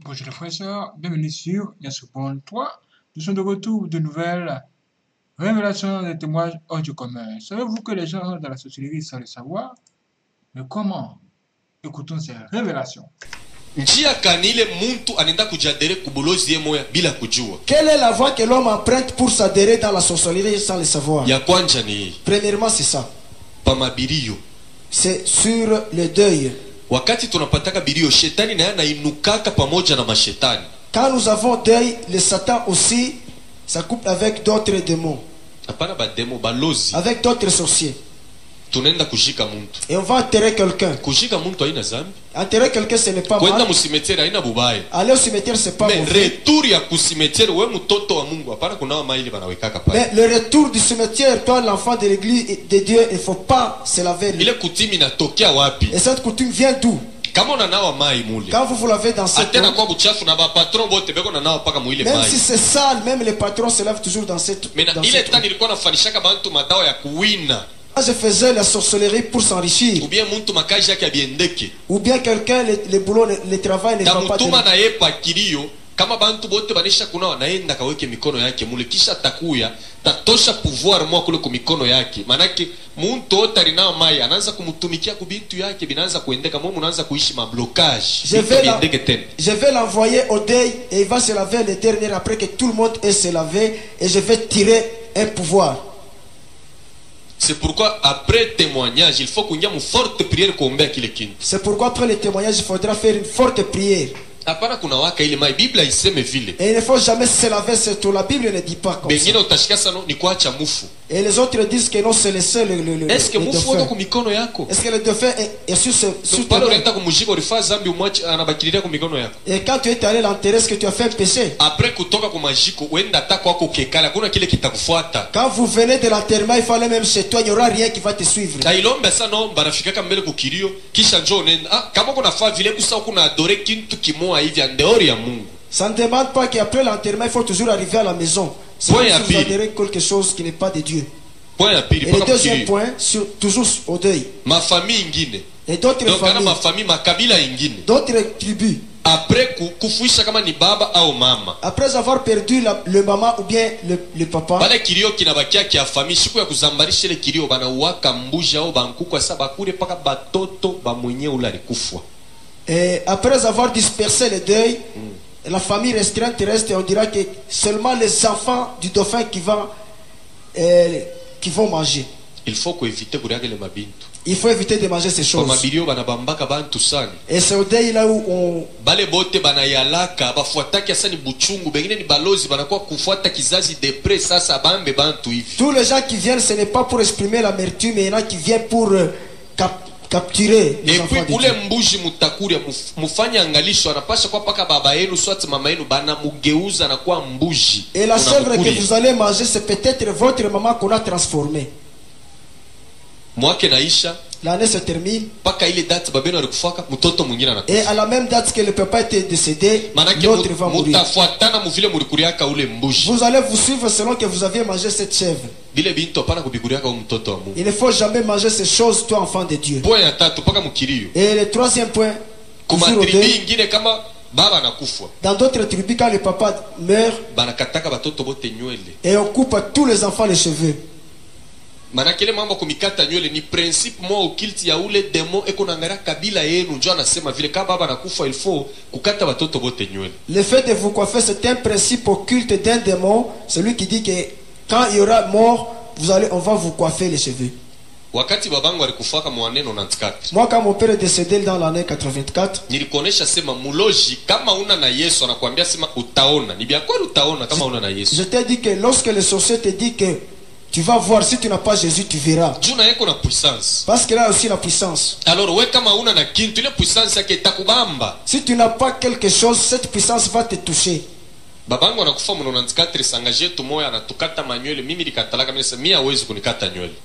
Bonjour les frères et sœurs, bienvenue sur Yasupon 3. Nous sommes de retour de nouvelles révélations des témoignages hors du commun. Savez-vous que les gens dans la sorcellerie sans le savoir? Mais comment? Écoutons ces révélations. Quelle est la voie que l'homme emprunte pour s'adhérer dans la sorcellerie sans le savoir? Premièrement, c'est ça. C'est sur le deuil. Quand nous avons deuil, le Satan aussi s'accouple avec d'autres démons, avec d'autres sorciers. Et on va enterrer quelqu'un. Enterrer quelqu'un, ce n'est pas mal. Aller au cimetière, c'est pas mauvais. Mais le retour du cimetière, toi l'enfant de l'église de Dieu, il ne faut pas se laver. Et cette coutume vient d'où? Quand vous vous lavez dans cette eau, même si c'est sale, même les patrons se lavent toujours dans cette eau. Je faisais la sorcellerie pour s'enrichir. Ou bien quelqu'un, le boulot, le travail ne va pas de... Kama bantu bote banisha kuna wanaenda kaweke mikono yake mule kisha takuya tatosha pouvoir mwa kule kumikono yake manake muntu otari nao mai anaanza kumtumikia kubintu yake binaanza kuendeka mwe mnaanza kuishi ma blocage. Je vais l'envoyer au deuil et il va se laver le dernier après que tout le monde ait se lavé et je vais tirer un pouvoir. C'est pourquoi après témoignage il faut qu'on y ait une forte prière combien qu'il est. C'est pourquoi après le témoignage il faudra faire une forte prière. Et il il ne faut jamais se laver cette eau. La Bible ne dit pas comme ça. Et les autres disent que non, c'est le seul le est-ce que le dauphin est sur ta main? Et quand tu es allé l'enterrer, est-ce que tu as fait un péché? Quand vous venez de l'enterrement, il fallait même chez toi, il n'y aura rien qui va te suivre. Ça ne demande pas qu'après l'enterrement, il faut toujours arriver à la maison. Si vous adhérez quelque chose qui n'est pas de Dieu. Et le deuxième point, toujours au deuil. Ma famille ingine. Et d'autres familles. D'autres tribus. Après avoir perdu le maman ou bien le papa. Et après avoir dispersé le deuil, la famille restreinte reste, et on dira que seulement les enfants du dauphin qui vont manger. Il faut éviter de manger ces choses. Et c'est au deuil là où on... Tous les gens qui viennent, ce n'est pas pour exprimer l'amertume, mais il y en a qui viennent pour capturer les enfants de Dieu. Et la chèvre que vous allez manger, c'est peut-être votre maman qu'on a transformée. L'année se termine. Et à la même date que le papa était décédé, l'autre va mourir. Vous allez vous suivre selon que vous aviez mangé cette chèvre. Il ne faut jamais manger ces choses, toi enfant de Dieu. Et le troisième point, dans d'autres tribus, quand le papa meurt, et on coupe à tous les enfants les cheveux. Manakele mambo kumikata nywele ni principe mo okilti ya ule demo eko nangara kabila yenu njo anasema vile kama baba nakufa il faut kukata watoto bote nywele. Le fait de vous coiffer, c'est un principe occulte d'un démon, celui qui dit que quand il y aura mort, on va vous coiffer les cheveux. Wakati babangu alikufaka mwane 94. Moi quand mon père est décédé dans l'année 84, nilikonesha sema muloji kama una na Yesu anakuambia sema utaona. Ni bien quoi utaona kama una na Yesu. Je t'ai dit que lorsque le sorcier te dit que tu vas voir, si tu n'as pas Jésus, tu verras. Parce qu'il a aussi la puissance. Alors, si tu n'as pas quelque chose, cette puissance va te toucher.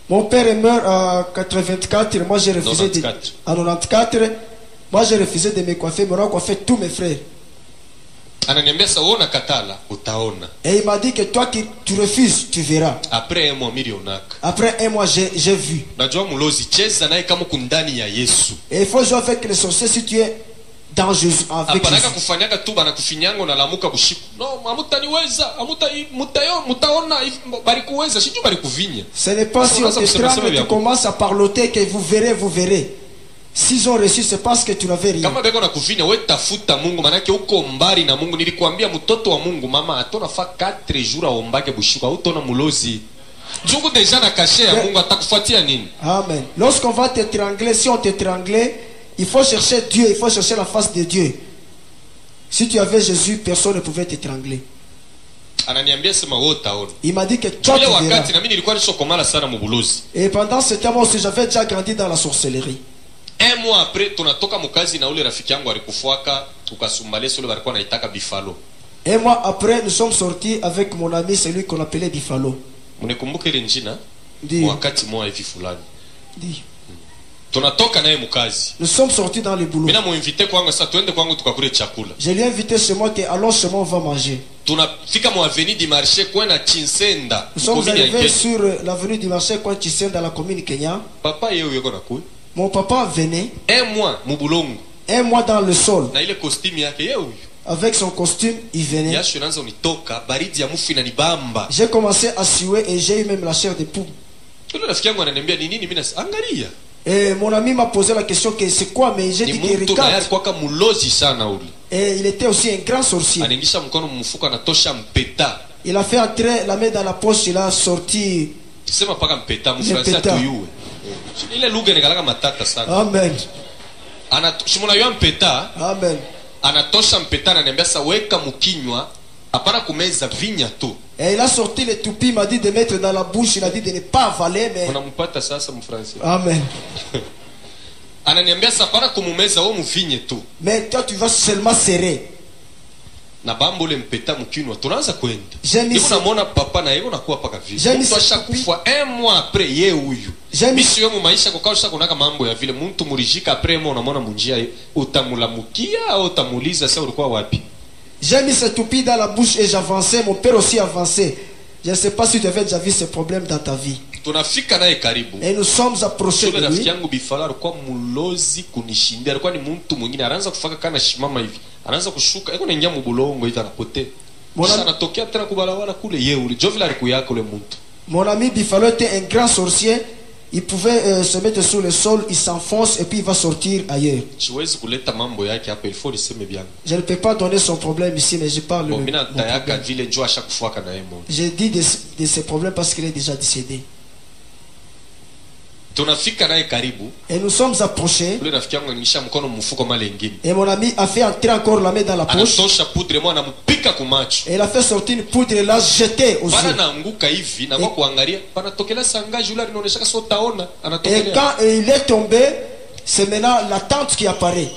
Mon père meurt à 84, moi j'ai refusé de... À 94, moi j'ai refusé de me coiffer, mais on a coiffé tous mes frères. Et il m'a dit que toi qui tu refuses, tu verras. Après un mois, j'ai vu. Et il faut jouer avec les sorciers si tu es dans Jésus, avec Jésus. Ce n'est pas si on t'étrangle que tu commences à parloter que vous verrez. S'ils ont reçu, c'est parce que tu n'avais rien. Amen. Lorsqu'on va t'étrangler, si on t'étranglait, il faut chercher Dieu, il faut chercher la face de Dieu. Si tu avais Jésus, personne ne pouvait t'étrangler. Il m'a dit que toi tu verras. Et pendant ce temps aussi, j'avais déjà grandi dans la sorcellerie. Un mois après, tunatoka mukazi na ule rafiki yangu alikufuaka tukasumbale solo barikuwa naitaka Bifalo. Un mois après, nous sommes sortis avec mon ami, celui qu'on appelait Bifalo. Mnikumbuke ile njina? Wakati moja hivi fulani. Ndi. Tunatoka naye mukazi. Nous sommes sortis dans le boulot. Mina muinvite kwangu sasa tuende kwangu tukakule chakula. Je l'ai invité chez moi que allons chez moi on va manger. Tunafika mu avenue du marché kwenda Chinsenda. Nous sommes arrivés sur l'avenue du marché kwa Chinsenda, la commune Kenya. Papa yeye yuko na kui. Mon papa venait. Un mois mu bulongo. Un mois dans le sol. Na ile costume yake yeye huyu. Avec son costume, il venait. J'ai commencé à suer et j'ai eu même la chair de poule. Et mon ami m'a posé la question que c'est quoi, mais j'ai dit qu'il regarde. Et il était aussi un grand sorcier. Il a fait entrer la main dans la poche, il a sorti le pétard. Amen. Amen. Anatosha mpeta ananiambia sasa weka mkinywa hapana kumeza vinya tu. Et il a sorti le toupie, il m'a dit de mettre dans la bouche, il a dit de ne pas avaler, mais unampata sasa mfransi. Amen. Ananiambia sasa hapana kumumeza wewe mvinye tu. Mais toi tu vas seulement serrer. Na bambo le mpeta mkinywa tunaanza kwenda. Ndipo namuona papa na yeye nakuwa paka vile. Mtu ashakufa un mois après yeye huyu. Mimi sio mu maisha kwa kausha kunaka mambo ya vile mtu mulijika après moi unamwona munjia utamulamukia au utamuuliza sasa ulikuwa wapi. J'ai mis ce toupie dans la bouche et j'avançais, mon père aussi avançait. Je ne sais pas si tu avais déjà vu ce problème dans ta vie. Tunafika naye karibu. Et nous sommes approchés de lui. Rafiki yangu Bifalo alikuwa mulozi kunishindia, alikuwa ni mtu mwingine anaanza kufaka kana shimama hivi. Anaanza kushuka, yuko naingia mbulongo hivi anapotea. Sasa anatokea tena kubalawala kule yeye ule. Jovila alikuya kule mtu. Mon ami Bifalo était un grand sorcier. Il pouvait se mettre sur le sol, il s'enfonce et puis il va sortir ailleurs. Je ne peux pas donner son problème ici, mais je parle. J'ai dit de ses problèmes parce qu'il est déjà décédé. Et nous sommes approchés. Et mon ami a fait entrer encore la main dans la poche. Et il a fait sortir une poudre et l'a jetée aux yeux. Et quand il est tombé, c'est maintenant la tante qui apparaît.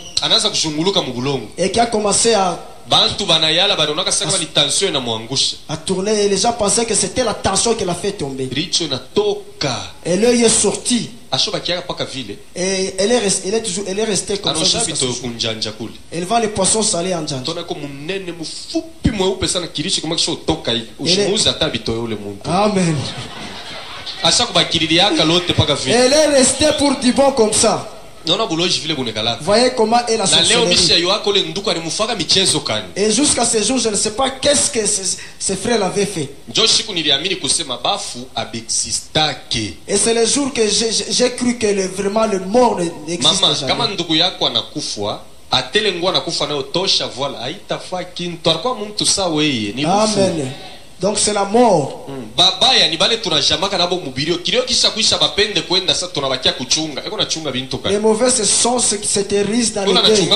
Et qui a commencé à tourner, et les gens pensaient que c'était la tension qui l'a fait tomber. Et l'œil est sorti. Et elle est restée comme ça. Elle vend les poissons salés en Djandja. Amen. Elle est restée pour du bon comme ça. Voyez comment elle a sorcellerie. Et jusqu'à ce jour, je ne sais pas qu'est-ce que ses frères l'avaient fait. Et c'est le jour que j'ai cru que vraiment le mort n'existe jamais. Amen. Donc c'est la mort. Les mauvais ce sont ceux qui se terrorisent dans le deuil.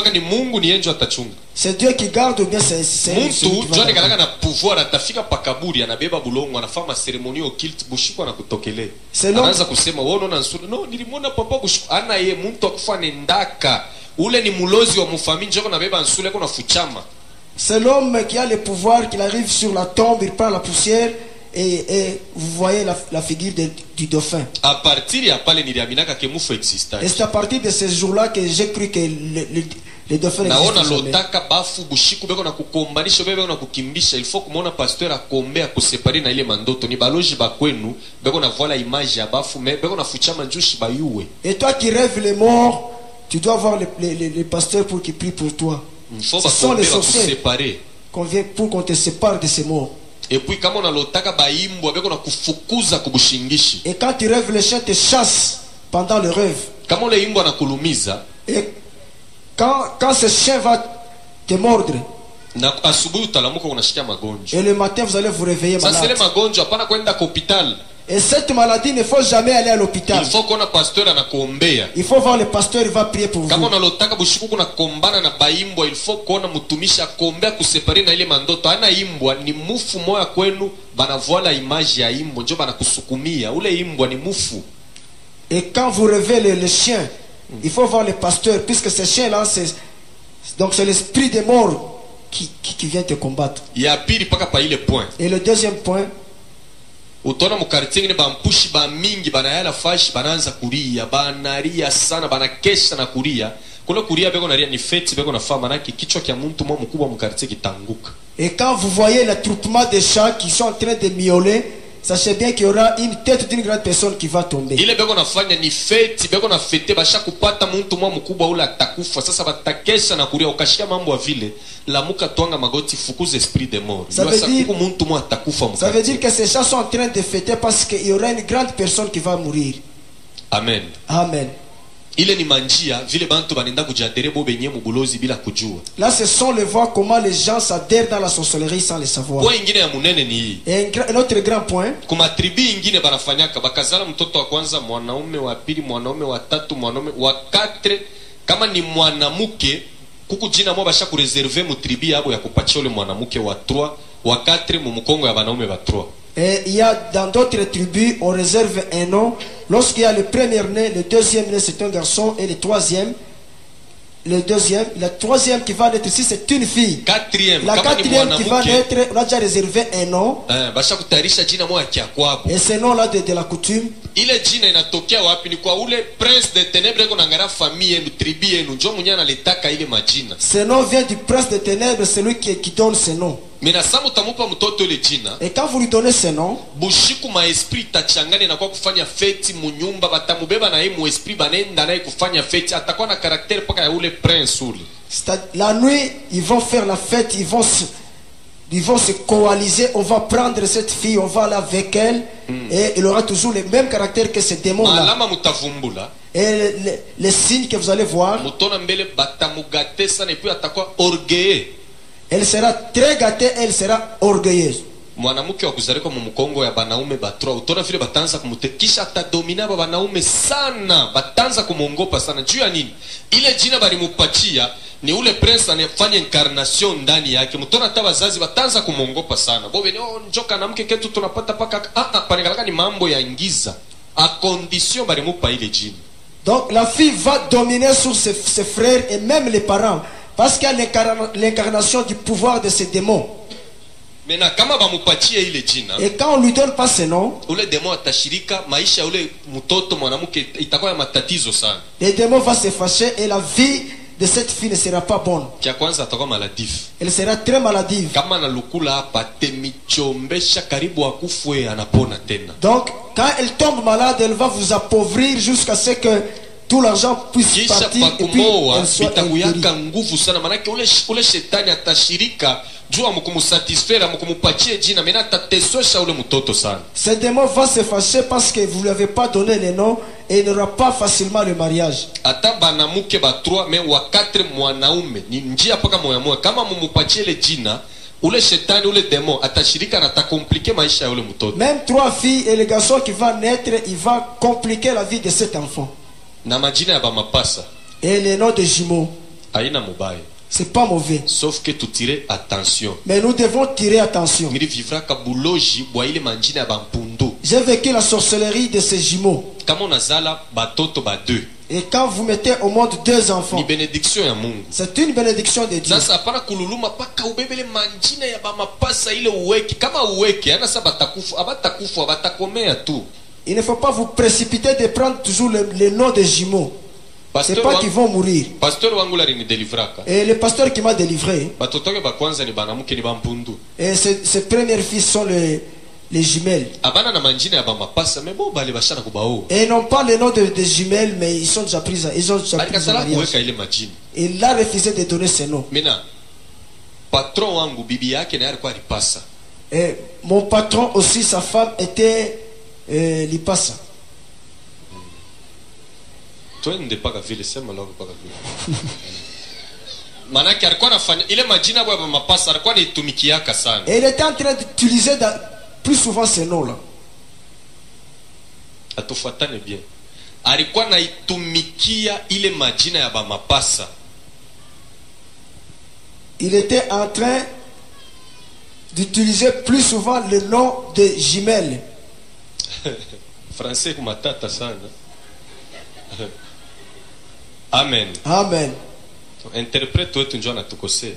C'est Dieu qui garde bien c'est c'est l'homme qui a le pouvoir, qu'il arrive sur la tombe, il prend la poussière et vous voyez la figure du dauphin. Et c'est à partir de ce jour-là que j'ai cru que le dauphin et toi qui rêves les morts, tu dois voir les pasteurs pour qu'ils prient pour toi. Ce sont les sorciers qu'on vient pour qu'on te sépare de ces morts. Et puis quand tu rêves, les chiens te chassent pendant le rêve. Et quand ce chien va te mordre, et le matin vous allez vous réveiller malade. Et cette maladie, il ne faut jamais aller à l'hôpital. Il faut voir le pasteur, il va prier pour vous. Et quand vous rêvez le chien, il faut voir le pasteur, puisque ce chien-là, c'est l'esprit des morts qui vient te combattre. Et le deuxième point, utaona mukartie ngine bampushi ba mingi banayala fashi bananza kulia banalia sana banakesha na kulia kule kulia beko nalia ni feti beko na fama naki kichwa kia muntu mwa mkubwa mukartie kitanguka. Et quand vous voyez l'attroupement des chats qui sont en train de miauler, sachez bien qu'il y aura une tête d'une grande personne qui va tomber. Ile beko nafanya ni feti beko na fete basha kupata muntu mwa mkubwa ule atakufa sasa batakesha na kulia ukashia mambo ya vile la muka twanga magoti fukuze esprit de mort. Ça veut dire que ces chats sont en train de fêter parce qu'il y aura une grande personne qui va mourir. Amen. Amen. Là ce sont les voies comment les gens s'adhèrent dans la sorcellerie sans le savoir. Et un autre grand point, kama ni mwanamke kuku jina mwa basha kureserve mu tribu yabo ya kupatia ule mwanamke wa 3 wa 4 mu mkongo ya banaume ba 3. Et il y a dans d'autres tribus on réserve un nom. Lorsqu'il y a le premier né, le deuxième né c'est un garçon et le troisième qui va naître ici c'est une fille. La quatrième qui va naître, on a déjà réservé un nom. Et ce nom là de la coutume. Ile jina inatokea wapi? Ni kwa ule prince de ténèbres qu'on angara famille yenu, tribu yenu, njo mwenye analitaka ile majina. Ce nom vient du prince de ténèbres, celui qui donne ce nom. Mena samu tamupa mtoto ile jina. Et quand vous lui donnez ce nom, bushiku ma esprit tachangane na kwa kufanya feti munyumba batamubeba na yeye mu esprit banenda naye kufanya feti atakuwa na caractère paka ya ule prince ule. La nuit, ils vont faire la fête, ils vont se coaliser, on va prendre cette fille, on va aller avec elle, et il aura toujours le même caractère que ce démon-là. Et les signes que vous allez voir, elle sera très gâtée, elle sera orgueilleuse. Mwanamke wa kuzalika mu mkongo ya banaume ba 3 utona vile batanza kumutekisha atadomina ba banaume sana batanza kumongopa sana juu ya nini ile jina balimupatia ni ule prince anafanya incarnation ndani yake mtona hata wazazi batanza kumongopa sana bobe ni njoka na mke ketu tunapata paka panegalaka ni mambo ya ingiza a condition balimupa ile jina. Donc la fille va dominer sur ses frères et même les parents parce qu'il y a l'incarnation du pouvoir de ces démons. Et quand on lui donne pas ce nom, les démons vont se fâcher et la vie de cette fille ne sera pas bonne. Elle sera très maladive. Donc quand elle tombe malade, elle va vous appauvrir jusqu'à ce que tout l'argent puisse partir et puis elle soit ce démon va se fâcher parce que vous ne lui avez pas donné le nom et il n'aura pas facilement le mariage. Même 3 filles et le garçon qui va naître, il va compliquer la vie de cet enfant. Et les noms de jumeaux, c'est pas mauvais. Sauf que tu tires attention. Mais nous devons tirer attention. J'ai vécu la sorcellerie de ces jumeaux. Et quand vous mettez au monde 2 enfants, c'est une bénédiction de Dieu. Il ne faut pas vous précipiter de prendre toujours le nom des jumeaux. C'est pas qu'ils vont mourir. Et le pasteur qui m'a délivré, et ses premiers fils sont les jumelles. Et ils n'ont pas le nom des jumelles, mais ils sont déjà pris. Ils ont déjà pris en mariage. Il a refusé de donner ce nom. Et mon patron aussi, sa femme était Lipasa. Et il était en train d'utiliser plus souvent ces noms-là. Bien. Alikuwa naitumikia ile majina ya bamapasa. Il était en train d'utiliser plus souvent le nom de jumelles. Français kumatata sana. Amen. Amen. Interprète wetu njoo anatukosea.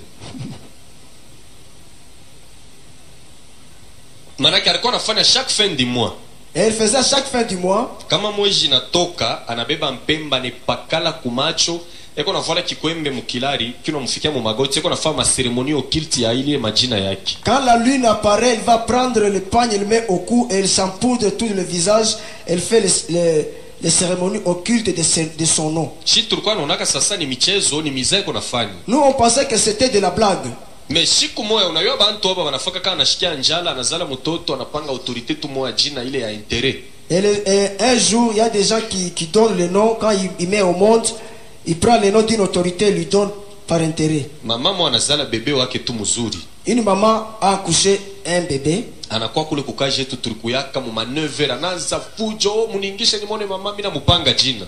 Manake alikuwa anafanya chaque fin du mois. Et il faisait chaque fin du mois. Kama mwezi natoka anabeba mpemba ni pakala kumacho eko navala kikwembe mukilari kino mfikia mu magoti eko nafanya cérémonie occulte ya ile majina yake. Quand la lune apparaît, il va prendre le pagne, il le met au cou et il s'empoudre tout le visage. Elle fait les cérémonies occultes de son nom. Nous on pensait que c'était de la blague. Mais siku moya unajua bantu hapa wanafaka kana anashikia njala anazala mtoto anapanga autorité tu moya jina ile ya intérêt. Et un jour, il y a des gens qui donnent le nom quand il met au monde, il prend le nom d'une autorité et lui donne par intérêt. Mama mo anazala bébé wake tu mzuri. Une maman a accouché un bébé. Anakuwa kule kukaje tu tulikuyaka mu maneuver anaanza fujo muningishe nimone mama mina mupanga jina.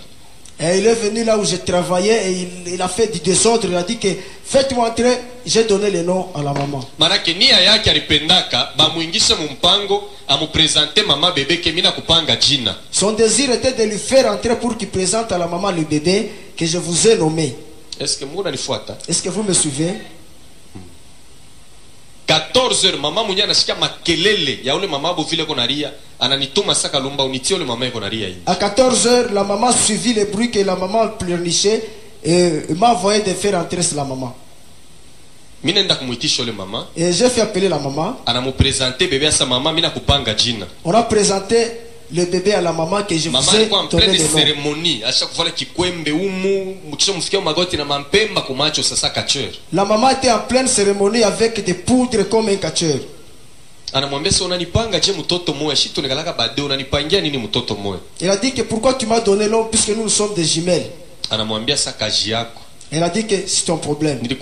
Et il est venu là où je travaillais et il a fait du désordre. Il a dit que faites-moi entrer. J'ai donné le nom à la maman. Manake nia yake alipendaka bamuingishe mumpango amupresente mama bébé ke mina kupanga jina. Son désir était de lui faire entrer pour qu'il présente à la maman le bébé que je vous ai nommé. Est-ce que muna nifuata? Est-ce que vous me suivez? 14h mama mwenye anasikia makelele ya ule mama abo vile konaria ananituma saka lumba unitie ule mama konaria hivi. À 14h la maman suivit le bruit que la maman pleurnichait et m'a envoyé de faire entrer la maman. Mimi nenda kumuitisha ule mama. Et j'ai fait appeler la maman. Anamupresenter bébé à sa maman mina kupanga jina. On a présenté le bébé à la maman que je vous ai donné le nom. Cérémonie, à chaque fois kikwembe umu, mukisha mfikia magoti na mampemba kumacho sasa kacheur. La maman était en pleine cérémonie avec des poudres comme un kacheur. Anamwambia sasa unanipanga je mtoto moya shitu nikalaka bade unanipangia nini mtoto moya? Il a dit que pourquoi tu m'as donné l'homme puisque nous sommes des jumelles. Anamwambia sasa kazi yako. Elle a dit que c'est ton problème. Je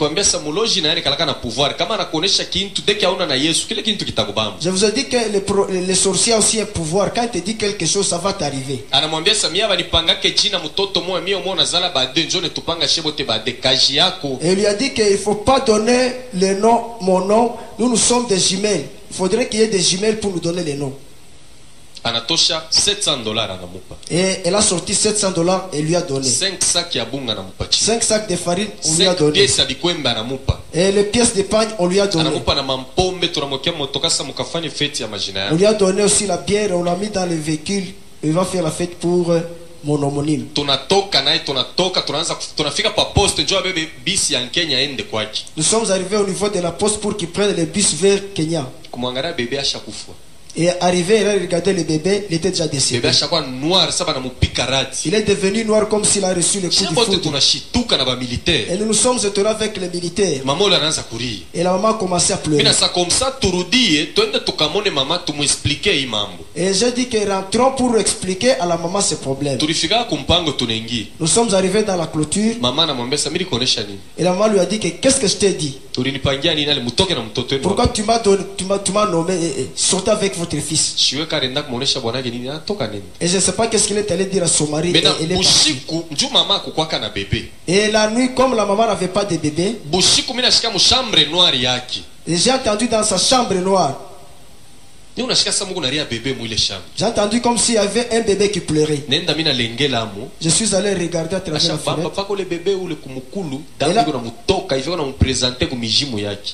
vous ai dit que les sorciers aussi un pouvoir. Quand il te dit quelque chose, ça va t'arriver. Et il lui a dit qu'il ne faut pas donner le nom, mon nom. Nous sommes des jumelles. Il faudrait qu'il y ait des jumelles pour nous donner les noms. Anatosha $700 anamupa. Et elle a sorti $700 et lui a donné. 5 sacs ya bunga anamupa. 5 sacs de farine on lui a donné. 5 pièces ya bikwembe anamupa. Et les pièces de pagne on lui a donné. Anamupa na mampombe tunamokia motokasa mukafanye fête ya majina yake. On lui a donné aussi la bière, on l'a mis dans le véhicule. Il va faire la fête pour mon homonyme. Tunatoka naye tunaanza tunafika pa poste njoo bebe bisi ya Kenya ende kwake. Nous sommes arrivés au niveau de la poste pour qu'il prenne le bus vers Kenya. Kumwangalia bebe ashakufa. Et arrivé, il a regardé le bébé, il était déjà décédé. Il est devenu noir comme s'il a reçu le coup de foudre. Et nous nous sommes étonnés avec les militaires. Et la maman a commencé à pleurer. Et j'ai dit que rentrons pour expliquer à la maman ses problèmes. Nous sommes arrivés dans la clôture. Et la maman lui a dit que qu'est-ce que je t'ai dit? Pourquoi tu m'as nommé et sorti avec votre fils? Et je ne sais pas qu'est-ce qu'il est allé dire à son mari. Et la nuit, comme la maman n'avait pas de bébé, et j'ai entendu dans sa chambre noire. J'ai entendu comme s'il y avait un bébé qui pleurait. Je suis allé regarder à travers la fenêtre.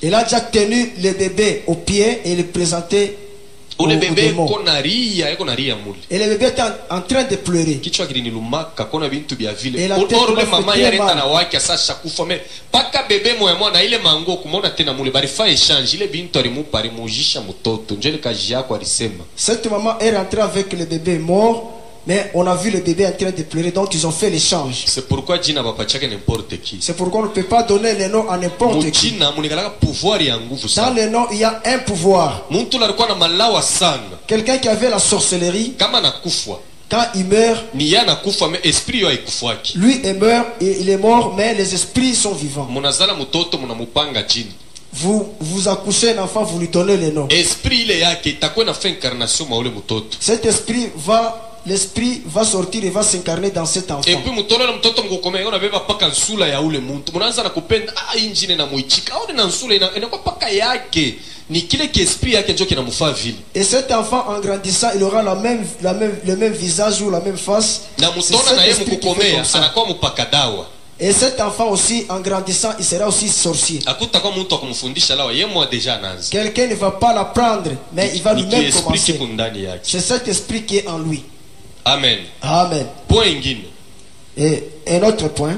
Il a déjà tenu le bébé au pied et le présenté Et le bébé était en train de pleurer. Et la tête cette maman est rentrée avec le bébé mort. Mais on a vu le bébé en train de pleurer, donc ils ont fait l'échange. C'est pourquoi on ne peut pas donner les noms à n'importe qui. Dans les noms, il y a un pouvoir. Quelqu'un qui avait la sorcellerie, quand il meurt, lui il est mort, mais les esprits sont vivants. Vous accouchez un enfant, vous lui donnez les noms. Cet esprit va... L'esprit va sortir et va s'incarner dans cet enfant. Et puis et cet enfant en grandissant, il aura le même visage ou la même face. Et cet enfant aussi en grandissant, il sera aussi sorcier. Quelqu'un ne va pas l'apprendre, mais il va lui-même commencer. C'est cet esprit qui est en lui. Amen. Amen. Point ingine. Et un autre point.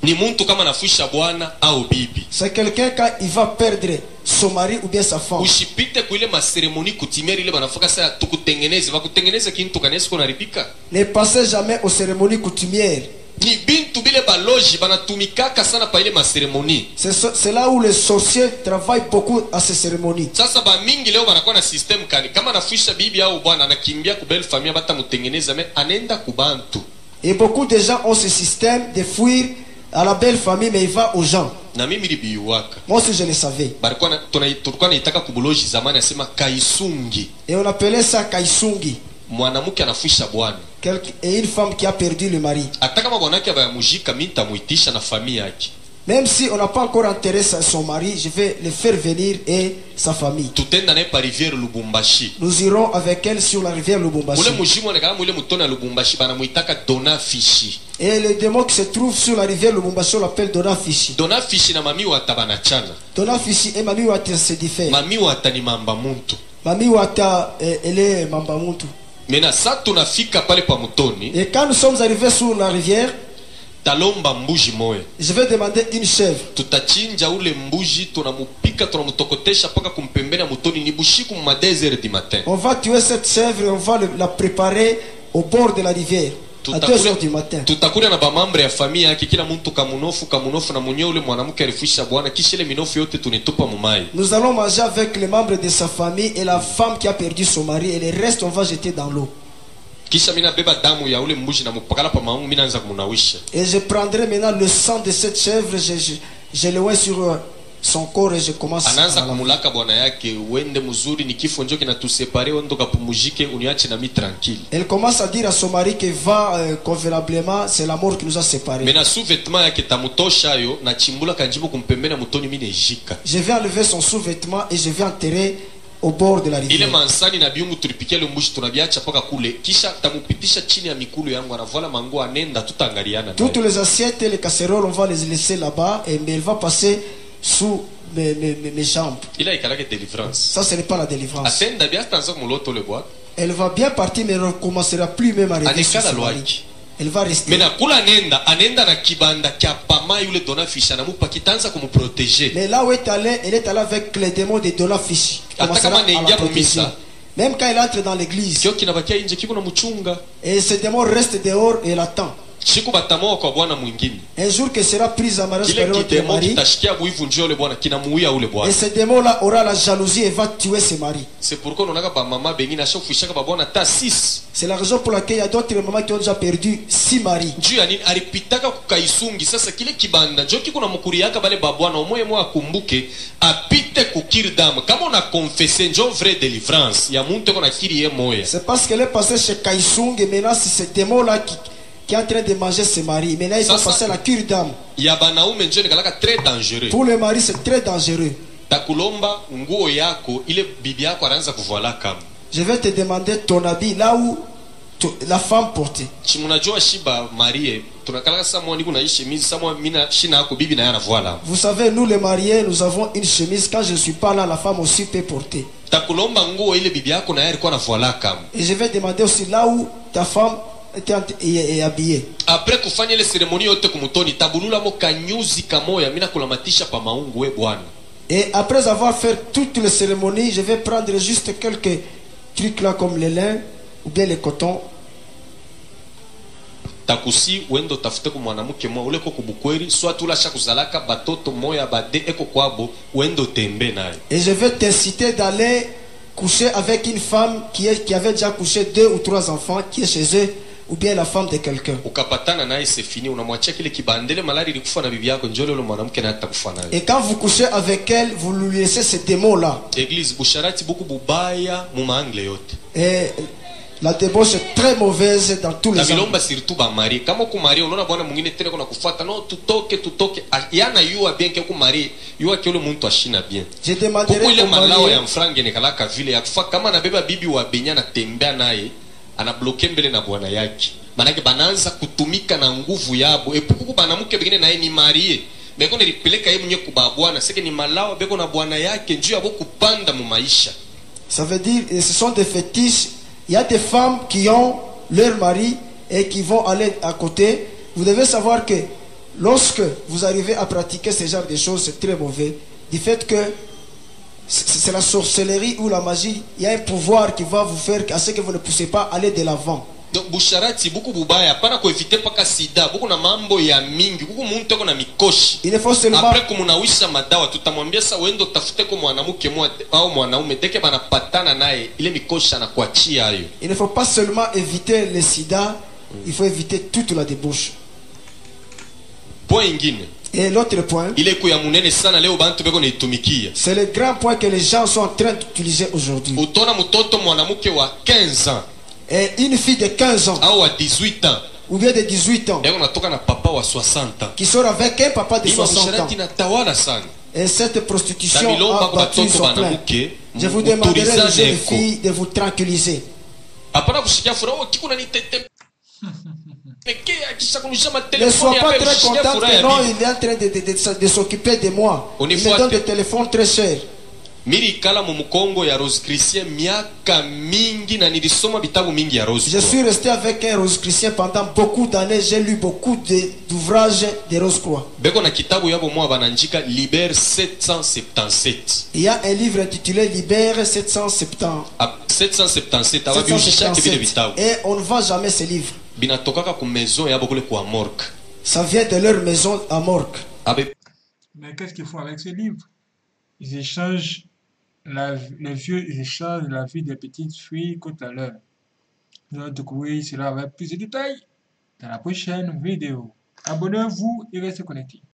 Ni muntu kama nafusha bwana au bibi. C'est quelqu'un quand il va perdre son mari ou bien sa femme. Usipite kuile ma cérémonie coutumière ile banafuka sa tukutengeneze bakutengeneza kintu kanesi ko naribika. Ne passez jamais aux cérémonies coutumières. Ni bintu bile baloji banatumikaka sana pa ile ma cérémonie. C'est là où les sorciers travaillent beaucoup à ces cérémonies. Sasa ba mingi leo banakuwa na system kani kama nafusha bibi au bwana anakimbia ku belle famille batamutengeneza mais anenda kubantu. Et beaucoup de gens ont ce système de fuir à la belle famille, mais il va aux gens. Na mimi libiwaka. Moi aussi je le savais. Barikuwa tulikuwa naitaka kubuloji zamani asema kaisungi. Et on appelait ça kaisungi. Mwanamke anafusha bwana. Et une femme qui a perdu le mari. Hata kama bwanake abayamujika mimi nitamuitisha na familia yake. Même si on n'a pas encore enterré son mari, je vais le faire venir et sa famille. Tutenda naye pa rivière Lubumbashi. Nous irons avec elle sur la rivière Lubumbashi. Ule mujimu onekana mule mutona Lubumbashi banamuitaka Dona Fishi. Et le démon qui se trouve sur la rivière Lubumbashi on l'appelle Dona Fishi. Dona Fishi na mami wata banachana. Dona Fishi et mami wata se diffèrent. Mami wata ni mamba muntu. Mami wata elle est mamba muntu. Mena sa tunafika pale pa mutoni. Et quand nous sommes arrivés sur la rivière, talomba mbuji moya. Je vais demander une chèvre. Tutachinja ule mbuji tunamupika tunamutokotesha paka kumpembeni mutoni ni bushiku ma 2h du matin. On va tuer cette chèvre et on va la préparer au bord de la rivière. À 2h du matin. Tutakuja na bamambre ya familia yake kila mtu kamunofu na mwenye ule mwanamke alifisha bwana kisha ile minofu yote tunitupa mumai. Nous allons manger avec les membres de sa famille et la femme qui a perdu son mari et le reste on va jeter dans l'eau. Kisha mina beba damu ya ule mbuji na mupakala pa maungu mina anza kumunawisha. Et je prendrai maintenant le sang de cette chèvre, je le mets sur son corps et je commence anaanza kumulaka bwana yake uende mzuri ni kifo njoo kinatusepare ondo kapumujike uniache na mi tranquille. Elle commence à dire à son mari que va convenablement, c'est la mort qui nous a séparés. Mais na sous-vêtement yake tamutosha yo na chimbula kanjibu kumpembeni mutoni mine jika. Je vais enlever son sous-vêtement et je vais enterrer au bord de la rivière. Ile mansani na biungu tulipikia ile mbushi tunabiacha paka kule kisha tamupitisha chini ya mikulu yangu anavala mango anenda tutaangaliana. Toutes les assiettes et les casseroles on va les laisser là-bas et mais elle va passer sous mes jambes. Il a éclairé délivrance. Ça ce n'est pas la délivrance. Atenda bien tanzo muloto le bois. Elle va bien partir mais elle ne commencera plus même à rester sur son mari. Elle va rester. Mais na kula anenda na kibanda kia pama yule Dona Fishi na mupa kitanza kumu protéger. Mais là où elle est allée avec les démons de Dona Fishi. Même quand elle entre dans l'église. Et ce démon reste dehors et elle attend. Un jour qu'elle sera prise en mariage par l'autre mari. Et ce démon là aura la jalousie et va tuer ses maris. C'est la raison pour laquelle il y a d'autres mamans qui ont déjà perdu 6 maris. C'est parce qu'elle est passée chez Kaisung et maintenant c'est ce démon là qui est en train de manger ses maris. Maintenant, ils vont passer à la cure d'âme. Pour les maris, c'est très dangereux. Je vais te demander ton habit là où la femme portait. Vous savez, nous les mariés, nous avons une chemise. Quand je ne suis pas là, la femme aussi peut porter. Et je vais demander aussi là où ta femme est habillée. Après kufanya ile seremoni yote kumutoni tabulula mo kanyuzi kamoya mina kulamatisha pa maungu we bwana. Et après avoir fait toutes les cérémonies, je vais prendre juste quelques trucs là comme le lin ou bien le coton. Takusi wendo tafute ku mwanamke mwa ule ko kubukweri soit tulasha kuzalaka batoto moya bade eko kwabo wendo tembe naye. Et je vais t'inciter d'aller coucher avec une femme qui avait déjà couché 2 ou 3 enfants qui est chez eux ou bien la femme de quelqu'un. Ukapatana naye c'est fini, unamwachia kile kibandele malari ilikufa na bibi yako njole ule mwanamke na atakufa naye. Et quand vous couchez avec elle, vous lui laissez ces démons là. Église busharati buku bubaya mu maangle yote. Et la débauche est très mauvaise dans tous les angles. Bilomba surtout ba mari. Kama ku mari unaona bwana mwingine tena kuna kufuata no tutoke. Yana yua bien ke ku mari, yua ke ule muntu ashina bien. Je demanderai au mari. Malao ya mfrange ne kalaka vile ya kufa kama na beba bibi wa benya na tembea naye. Ana bloke mbele na bwana yake. Manake banaanza kutumika na nguvu yabo. Epuku banamuke bengine naye ni marie. Beko nilipeleka yeye mwenye kuba bwana. Seke ni malao beko na bwana yake njoo yabo kupanda mu maisha. Ça veut dire ce sont des fétiches. Il y a des femmes qui ont leur mari et qui vont aller à côté. Vous devez savoir que lorsque vous arrivez à pratiquer ce genre de choses, c'est très mauvais. Du fait que c'est la sorcellerie ou la magie, il y a un pouvoir qui va vous faire à ce que vous ne poussez pas aller de l'avant. Donc busharati buku bubaya pana ko éviter paka sida buku na mambo ya mingi buku muntu eko na mikoshi. Il ne faut seulement après kumunawisha madawa tutamwambia sa wendo tafute ko mwanamke mwa au mwanaume deke banapatana naye ile mikoshi anakuachia hayo. Il ne faut pas seulement éviter le sida, il faut éviter toute la débauche. Point ingine. Et l'autre point, c'est le grand point que les gens sont en train d'utiliser aujourd'hui. Et une fille de 15 ans ou bien de 18 ans qui sort avec un papa de 60 ans. Et cette prostitution a battu son plein. Je vous demanderai, les jeunes filles, de vous tranquilliser. Ne sois pas très content que non, il est en train de s'occuper de moi. Il me donne des téléphones très chers. Je suis resté avec un Rose-Christien pendant beaucoup d'années. J'ai lu beaucoup d'ouvrages de Rose-Croix. Il y a un livre intitulé Libère 777. Et on ne vend jamais ce livre. Ça vient de leur maison à Morgue. Mais qu'est-ce qu'ils font avec ces livres? Ils échangent les vieux, ils échangent la vie des petites filles contre la leur. Nous allons découvrir cela avec plus de détails dans la prochaine vidéo. Abonnez-vous et restez connectés.